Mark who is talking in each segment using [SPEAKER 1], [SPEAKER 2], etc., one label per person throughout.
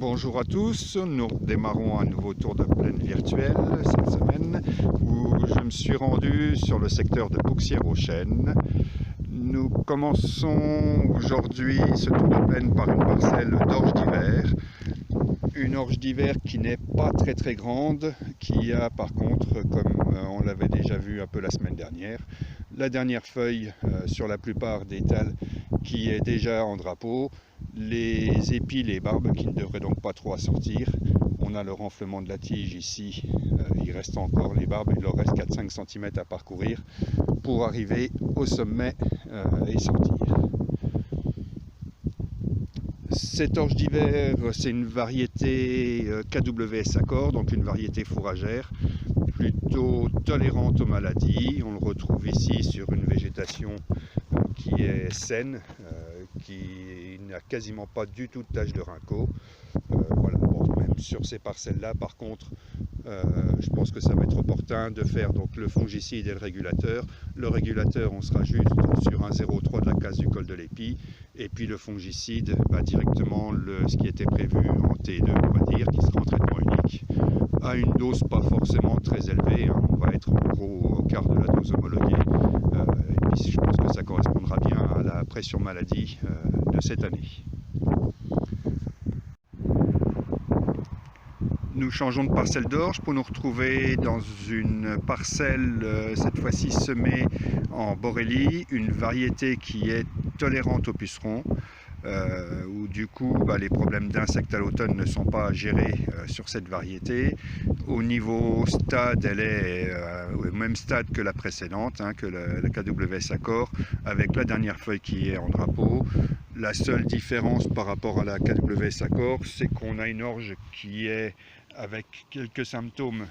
[SPEAKER 1] Bonjour à tous, nous démarrons un nouveau tour de plaine virtuel cette semaine où je me suis rendu sur le secteur de Bouxières-aux-Chênes. Nous commençons aujourd'hui ce tour de plaine par une parcelle d'orge d'hiver. Une orge d'hiver qui n'est pas très grande, qui a par contre, comme on l'avait déjà vu un peu la semaine dernière, la dernière feuille sur la plupart des thalles qui est déjà en drapeau, les épis, les barbes qui ne devraient donc pas trop assortir. On a le renflement de la tige ici, il reste encore les barbes, il leur reste 4-5 cm à parcourir pour arriver au sommet et sortir. Cette orge d'hiver, c'est une variété KWS Accord, donc une variété fourragère, plutôt tolérante aux maladies. On le retrouve ici sur une végétation qui est saine, qui n'a quasiment pas du tout de taches de rinceaux. Voilà. Bon, même sur ces parcelles-là, par contre, je pense que ça va être opportun de faire donc le fongicide et le régulateur. Le régulateur, on sera juste sur un 0,3 de la case du col de l'épi, et puis le fongicide, directement ce qui était prévu en T2, on va dire, qui sera en traitement unique, à une dose pas forcément très élevée, hein. On va être en gros au quart de la dose homologuée, et puis je pense que ça correspondra bien à la pression maladie de cette année. Nous changeons de parcelle d'orge pour nous retrouver dans une parcelle, cette fois-ci semée en Borélie, une variété qui est tolérante aux pucerons, où du coup les problèmes d'insectes à l'automne ne sont pas gérés sur cette variété. Au niveau stade, elle est au même stade que la précédente, hein, que la KWS Accord, avec la dernière feuille qui est en drapeau. La seule différence par rapport à la KWS Accord, c'est qu'on a une orge qui est avec quelques symptômes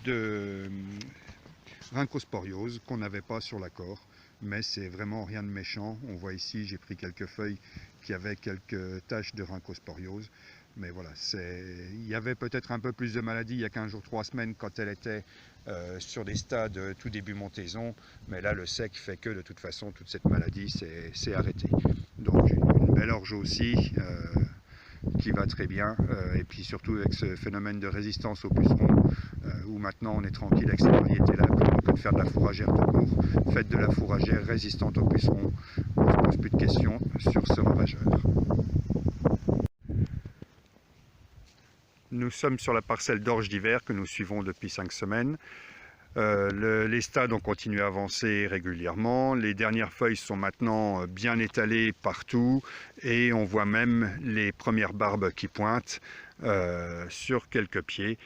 [SPEAKER 1] de rhinchosporiose qu'on n'avait pas sur l'accord, mais c'est vraiment rien de méchant. On voit ici, j'ai pris quelques feuilles qui avaient quelques taches de rhinchosporiose, mais voilà, il y avait peut-être un peu plus de maladie il y a 15 jours, 3 semaines quand elle était sur des stades tout début montaison, mais là le sec fait que de toute façon toute cette maladie s'est arrêtée. Donc une belle orge aussi, qui va très bien, et puis surtout avec ce phénomène de résistance aux pucerons, où maintenant on est tranquille avec cette variété-là, plutôt que de faire de la fourragère tout court. Faites de la fourragère résistante aux pucerons, on ne se pose plus de questions sur ce ravageur. Nous sommes sur la parcelle d'orge d'hiver que nous suivons depuis 5 semaines. Les stades ont continué à avancer régulièrement, les dernières feuilles sont maintenant bien étalées partout et on voit même les premières barbes qui pointent sur quelques pieds.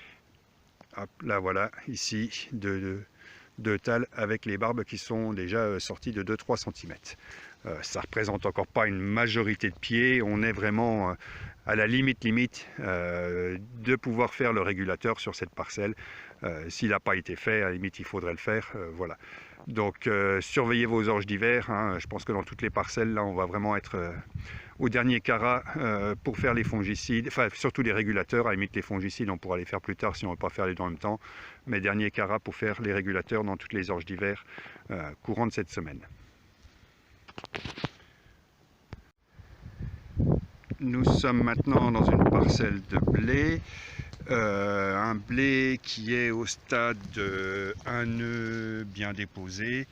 [SPEAKER 1] Hop, là voilà, ici, deux thalles avec les barbes qui sont déjà sorties de 2-3 cm. Ça ne représente encore pas une majorité de pieds, on est vraiment à la limite de pouvoir faire le régulateur sur cette parcelle. S'il n'a pas été fait, à la limite il faudrait le faire, voilà. Donc surveillez vos orges d'hiver, hein. Je pense que dans toutes les parcelles là on va vraiment être au dernier carat pour faire les fongicides, enfin surtout les régulateurs. À la limite les fongicides on pourra les faire plus tard si on ne veut pas faire les deux en même temps, mais dernier carat pour faire les régulateurs dans toutes les orges d'hiver courant de cette semaine. Nous sommes maintenant dans une parcelle de blé, un blé qui est au stade de un nœud bien déposé,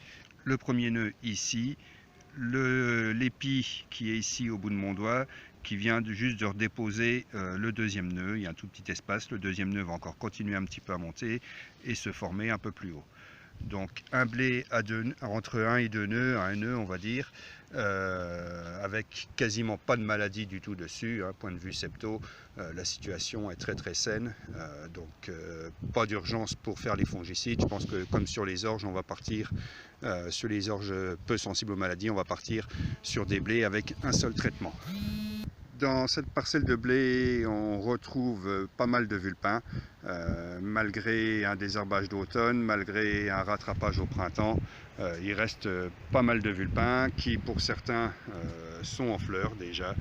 [SPEAKER 1] le premier nœud ici, l'épi qui est ici au bout de mon doigt, qui vient juste de redéposer le deuxième nœud. Il y a un tout petit espace, le deuxième nœud va encore continuer un petit peu à monter et se former un peu plus haut. Donc un blé entre 1 et 2 nœuds, à un nœud on va dire, avec quasiment pas de maladie du tout dessus, hein. Point de vue septo, la situation est très saine, donc pas d'urgence pour faire les fongicides. Je pense que comme sur les orges, on va partir sur les orges peu sensibles aux maladies, on va partir sur des blés avec un seul traitement. Dans cette parcelle de blé, on retrouve pas mal de vulpins, malgré un désherbage d'automne, malgré un rattrapage au printemps. Il reste pas mal de vulpins qui, pour certains, sont en fleurs déjà.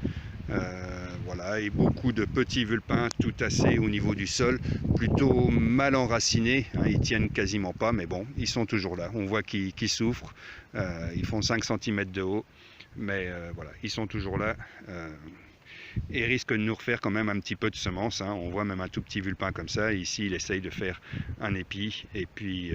[SPEAKER 1] Voilà, et beaucoup de petits vulpins tout tassés au niveau du sol, plutôt mal enracinés, hein, ils tiennent quasiment pas, mais bon, ils sont toujours là. On voit qu'ils souffrent, ils font 5 cm de haut, mais voilà, ils sont toujours là. et risque de nous refaire quand même un petit peu de semences, hein. On voit même un tout petit vulpin comme ça, et ici il essaye de faire un épi, et puis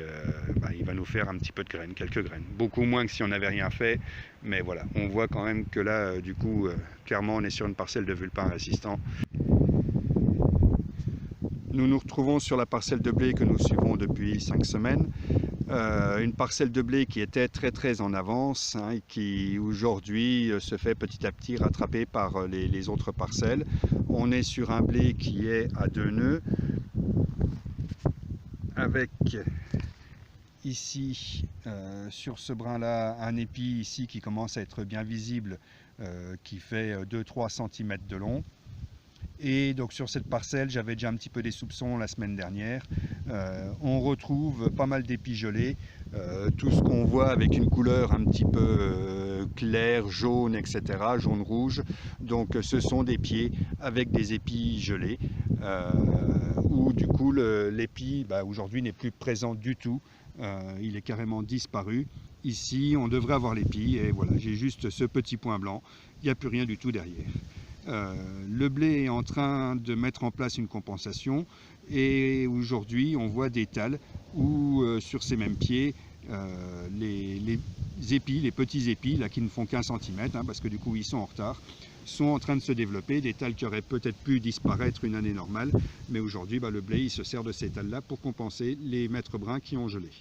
[SPEAKER 1] il va nous faire un petit peu de graines, quelques graines. Beaucoup moins que si on n'avait rien fait, mais voilà, on voit quand même que là, du coup, clairement on est sur une parcelle de vulpin résistant. Nous nous retrouvons sur la parcelle de blé que nous suivons depuis 5 semaines. Une parcelle de blé qui était très en avance, hein, et qui aujourd'hui se fait petit à petit rattraper par les autres parcelles. On est sur un blé qui est à 2 nœuds, avec ici sur ce brin là un épi ici qui commence à être bien visible, qui fait 2-3 cm de long. Et donc sur cette parcelle, j'avais déjà un petit peu des soupçons la semaine dernière. On retrouve pas mal d'épis gelés, tout ce qu'on voit avec une couleur un petit peu claire, jaune, etc., jaune-rouge. Donc ce sont des pieds avec des épis gelés, où du coup l'épi aujourd'hui n'est plus présent du tout, il est carrément disparu. Ici on devrait avoir l'épi, et voilà, j'ai juste ce petit point blanc, il n'y a plus rien du tout derrière. Le blé est en train de mettre en place une compensation, et aujourd'hui on voit des tals où sur ces mêmes pieds les épis, les petits épis là, qui ne font qu'1 cm, hein, parce que du coup ils sont en retard, sont en train de se développer, des tals qui auraient peut-être pu disparaître une année normale, mais aujourd'hui le blé il se sert de ces tals là pour compenser les mètres bruns qui ont gelé.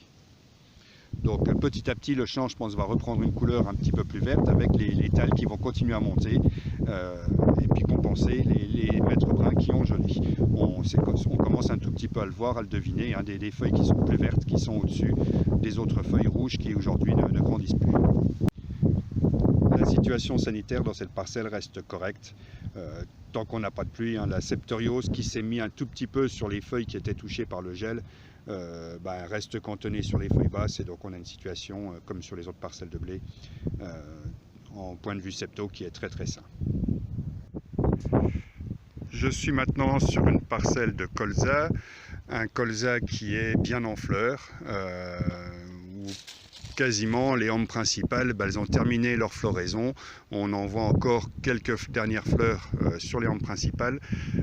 [SPEAKER 1] Donc petit à petit le champ, je pense, va reprendre une couleur un petit peu plus verte, avec les tals qui vont continuer à monter, et puis compenser les mètres bruns qui ont gelé. On commence un tout petit peu à le voir, à le deviner, hein, des feuilles qui sont plus vertes, qui sont au-dessus des autres feuilles rouges qui aujourd'hui ne grandissent plus. La situation sanitaire dans cette parcelle reste correcte. Tant qu'on n'a pas de pluie, hein, la septoriose qui s'est mis un tout petit peu sur les feuilles qui étaient touchées par le gel, reste cantonnée sur les feuilles basses, et donc on a une situation comme sur les autres parcelles de blé, en point de vue septo, qui est très sain. Je suis maintenant sur une parcelle de colza, un colza qui est bien en fleurs, où quasiment les hampes principales, elles ont terminé leur floraison. On en voit encore quelques dernières fleurs sur les hampes principales,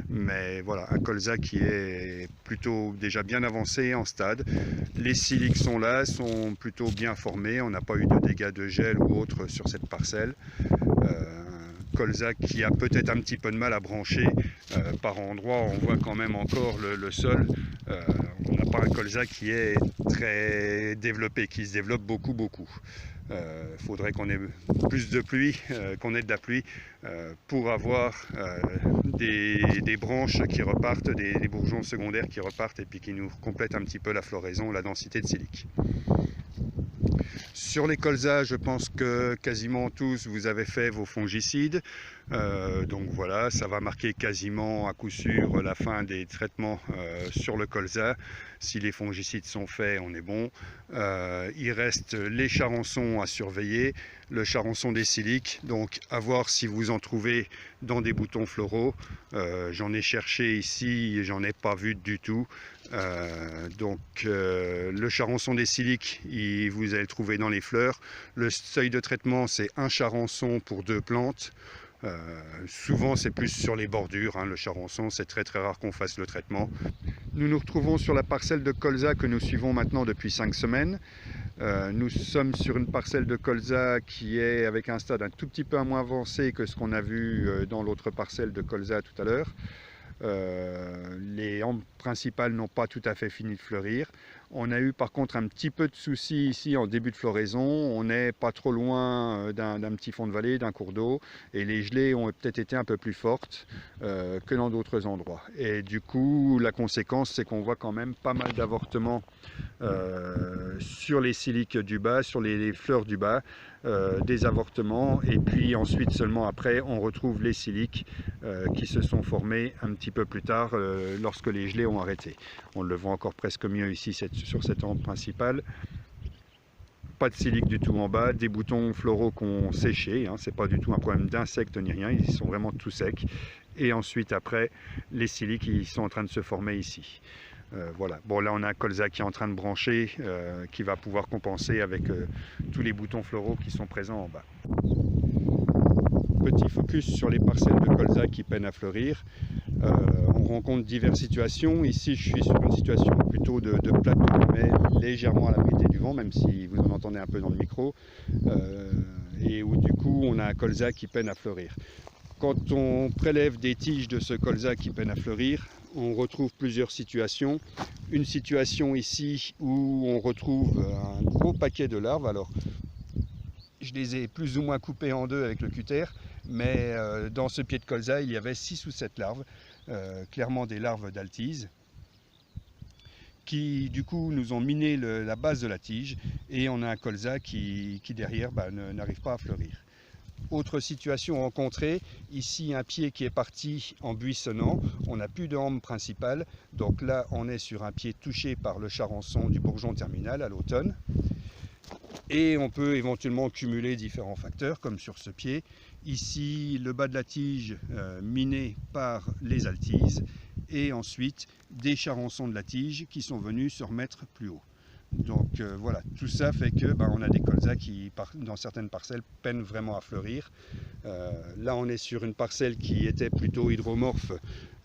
[SPEAKER 1] mais voilà, un colza qui est plutôt déjà bien avancé en stade. Les siliques sont là, sont plutôt bien formés, on n'a pas eu de dégâts de gel ou autre sur cette parcelle. Colza qui a peut-être un petit peu de mal à brancher par endroits, on voit quand même encore le sol. On n'a pas un colza qui est très développé, qui se développe beaucoup. Faudrait qu'on ait plus de pluie, qu'on ait de la pluie pour avoir des branches qui repartent, des bourgeons secondaires qui repartent, et puis qui nous complètent un petit peu la floraison, la densité de silique. Sur les colzas, je pense que quasiment tous vous avez fait vos fongicides, donc voilà, ça va marquer quasiment à coup sûr la fin des traitements sur le colza. Si les fongicides sont faits, on est bon. Il reste les charançons à surveiller, le charançon des siliques, donc à voir si vous en trouvez dans des boutons floraux. J'en ai cherché ici, j'en ai pas vu du tout. Le charançon des siliques, vous allez le trouver dans les fleurs. Le seuil de traitement, c'est un charançon pour 2 plantes. Souvent c'est plus sur les bordures, hein, le charançon, c'est très rare qu'on fasse le traitement. Nous nous retrouvons sur la parcelle de colza que nous suivons maintenant depuis 5 semaines. Nous sommes sur une parcelle de colza qui est avec un stade un tout petit peu moins avancé que ce qu'on a vu dans l'autre parcelle de colza tout à l'heure. Les hampes principales n'ont pas tout à fait fini de fleurir. On a eu par contre un petit peu de soucis ici en début de floraison. On n'est pas trop loin d'un petit fond de vallée, d'un cours d'eau, et les gelées ont peut-être été un peu plus fortes que dans d'autres endroits. Et du coup, la conséquence, c'est qu'on voit quand même pas mal d'avortements sur les siliques du bas, sur les fleurs du bas, des avortements, et puis ensuite seulement après on retrouve les siliques qui se sont formés un petit peu plus tard lorsque les gelées ont arrêté. On le voit encore presque mieux ici sur cette hampe principale. Pas de silique du tout en bas, des boutons floraux qui ont séché, hein, c'est pas du tout un problème d'insectes ni rien, ils sont vraiment tout secs. Et ensuite après, les siliques ils sont en train de se former ici. Voilà, bon là on a un colza qui est en train de brancher, qui va pouvoir compenser avec tous les boutons floraux qui sont présents en bas. petit focus sur les parcelles de colza qui peinent à fleurir. On rencontre diverses situations. Ici, je suis sur une situation plutôt de plateau, mais légèrement à l'abri du vent, même si vous en entendez un peu dans le micro, et où du coup, on a un colza qui peine à fleurir. Quand on prélève des tiges de ce colza qui peine à fleurir, on retrouve plusieurs situations. Une situation ici où on retrouve un gros paquet de larves. Alors, je les ai plus ou moins coupées en deux avec le cutter, mais dans ce pied de colza, il y avait 6 ou 7 larves, clairement des larves d'altise, qui du coup nous ont miné la base de la tige, et on a un colza qui derrière n'arrive pas à fleurir. Autre situation rencontrée, ici un pied qui est parti en buissonnant, on n'a plus de hampe principale, donc là on est sur un pied touché par le charançon du bourgeon terminal à l'automne. Et on peut éventuellement cumuler différents facteurs comme sur ce pied. Ici le bas de la tige miné par les altises, et ensuite des charançons de la tige qui sont venus se remettre plus haut. Donc voilà, tout ça fait que on a des colzas qui, dans certaines parcelles, peinent vraiment à fleurir. Là, on est sur une parcelle qui était plutôt hydromorphe,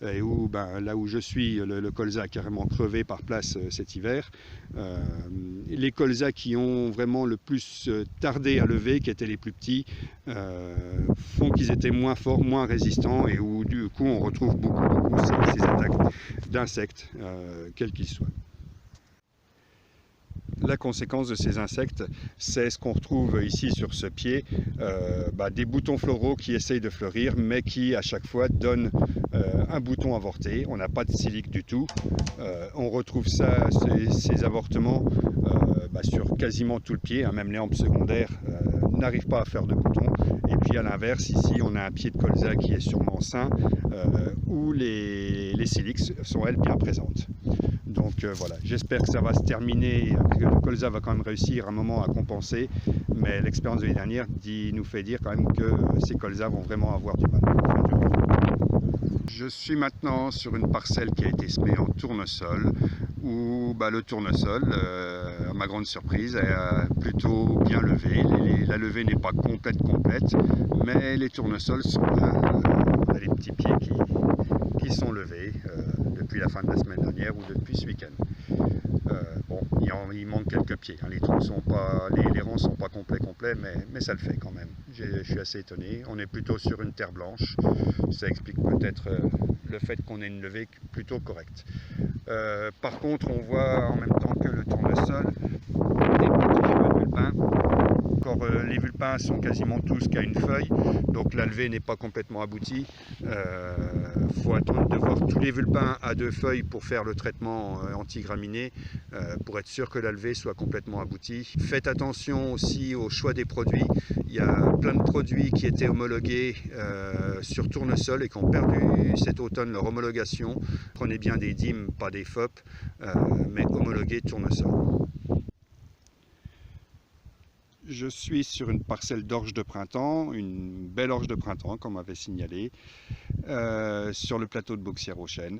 [SPEAKER 1] et où, là où je suis, le colza a carrément crevé par place cet hiver. Les colzas qui ont vraiment le plus tardé à lever, qui étaient les plus petits, font qu'ils étaient moins forts, moins résistants, et où du coup on retrouve beaucoup ces attaques d'insectes, quels qu'ils soient. La conséquence de ces insectes, c'est ce qu'on retrouve ici sur ce pied, des boutons floraux qui essayent de fleurir, mais qui à chaque fois donnent un bouton avorté. On n'a pas de silique du tout. On retrouve ces avortements sur quasiment tout le pied, même les hampes secondaires n'arrivent pas à faire de boutons. Et puis à l'inverse, ici on a un pied de colza qui est sûrement sain, où les siliques sont elles bien présentes. Donc voilà, j'espère que ça va se terminer, que le colza va quand même réussir un moment à compenser, mais l'expérience de l'année dernière nous fait dire quand même que ces colzas vont vraiment avoir du mal. Je suis maintenant sur une parcelle qui a été semée en tournesol, où le tournesol, à ma grande surprise, est plutôt bien levé. La levée n'est pas complète, mais les tournesols sont là. On a les petits pieds qui sont levés depuis la fin de la semaine dernière ou depuis ce week-end. Il manque quelques pieds, hein. Les rangs ne sont pas complets, mais ça le fait quand même. Je suis assez étonné. On est plutôt sur une terre blanche. Ça explique peut-être le fait qu'on ait une levée plutôt correcte. Par contre, on voit en même temps que le tournesol des petits vulpins. Encore, les vulpins sont quasiment tous qu'à une feuille, donc la levée n'est pas complètement aboutie. Faut attendre de voir tous les vulpins à 2 feuilles pour faire le traitement anti-graminé, pour être sûr que la levée soit complètement aboutie. Faites attention aussi au choix des produits. Il y a plein de produits qui étaient homologués sur tournesol et qui ont perdu cet automne leur homologation. Prenez bien des DIM, pas des FOP, mais homologués tournesol. Je suis sur une parcelle d'orge de printemps, une belle orge de printemps comme m'avait signalé, sur le plateau de Bouxières-aux-Chênes.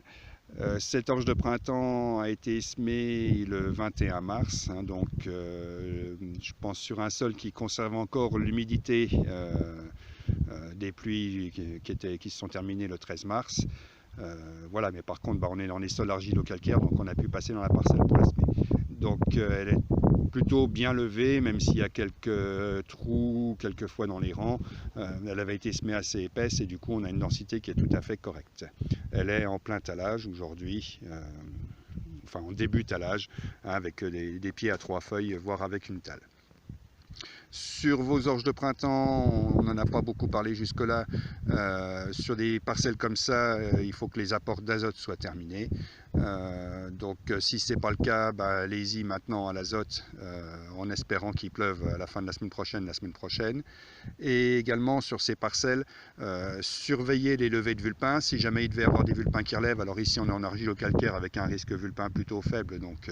[SPEAKER 1] Cette orge de printemps a été semée le 21 mars, donc je pense sur un sol qui conserve encore l'humidité des pluies qui se sont terminées le 13 mars. Voilà, mais par contre on est dans les sols argilo-calcaires, donc on a pu passer dans la parcelle pour la semer. Donc elle est plutôt bien levée, même s'il y a quelques trous quelquefois dans les rangs. Elle avait été semée assez épaisse et du coup on a une densité qui est tout à fait correcte. Elle est en plein talage aujourd'hui, en début talage, avec des pieds à 3 feuilles, voire avec une tale. Sur vos orges de printemps, on n'en a pas beaucoup parlé jusque-là. Sur des parcelles comme ça, il faut que les apports d'azote soient terminés. Donc si ce n'est pas le cas, allez-y maintenant à l'azote en espérant qu'il pleuve à la fin de la semaine prochaine. Et également sur ces parcelles, surveillez les levées de vulpins. Si jamais il devait y avoir des vulpins qui relèvent, alors ici on est en argilo-calcaire avec un risque vulpin plutôt faible, donc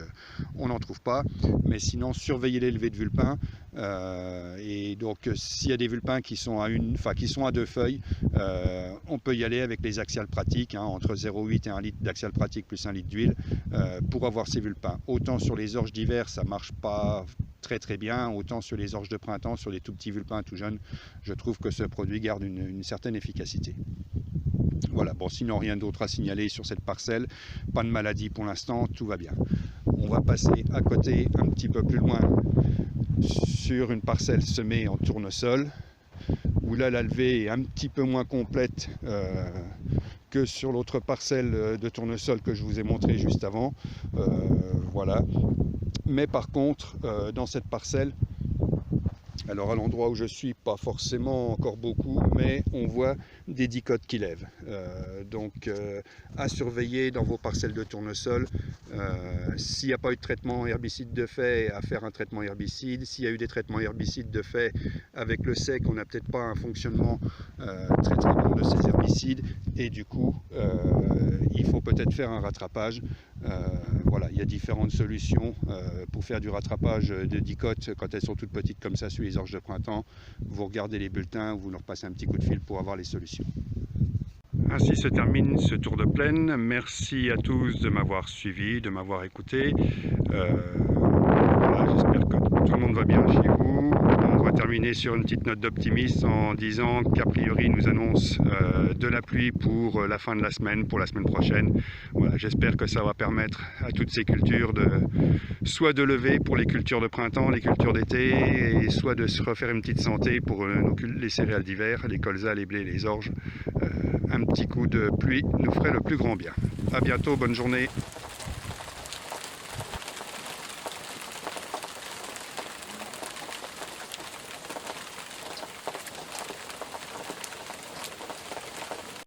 [SPEAKER 1] on n'en trouve pas. Mais sinon, surveillez les levées de vulpins. Et donc s'il y a des vulpins qui sont à 2 feuilles, on peut y aller avec les axiales pratiques, entre 0,8 et 1 litre d'axial pratique plus 1 litre d'huile pour avoir ces vulpins. Autant sur les orges d'hiver ça marche pas très bien, autant sur les orges de printemps, sur les tout petits vulpins tout jeunes, je trouve que ce produit garde une certaine efficacité. Voilà, bon, sinon rien d'autre à signaler sur cette parcelle, pas de maladie pour l'instant, tout va bien. On va passer à côté, un petit peu plus loin, sur une parcelle semée en tournesol, où là la levée est un petit peu moins complète que sur l'autre parcelle de tournesol que je vous ai montré juste avant. Voilà. Mais par contre, dans cette parcelle, alors à l'endroit où je suis, pas forcément encore beaucoup, mais on voit des dicotes qui lèvent. Donc à surveiller dans vos parcelles de tournesol. S'il n'y a pas eu de traitement herbicide de fait, à faire un traitement herbicide. S'il y a eu des traitements herbicides de fait avec le sec, on n'a peut-être pas un fonctionnement très bon de ces herbicides. Et du coup, il faut peut-être faire un rattrapage. Voilà, il y a différentes solutions pour faire du rattrapage de dicotes quand elles sont toutes petites comme ça sur les orges de printemps. Vous regardez les bulletins, vous leur passez un petit coup de fil pour avoir les solutions. Ainsi se termine ce tour de plaine. Merci à tous de m'avoir suivi, de m'avoir écouté. Voilà, j'espère que tout le monde va bien chez vous. On va terminer sur une petite note d'optimisme en disant qu'a priori nous annonce de la pluie pour la fin de la semaine, pour la semaine prochaine. Voilà, j'espère que ça va permettre à toutes ces cultures soit de lever pour les cultures de printemps, les cultures d'été, et soit de se refaire une petite santé pour les céréales d'hiver, les colzas, les blés, les orges. Un petit coup de pluie nous ferait le plus grand bien. A bientôt, bonne journée.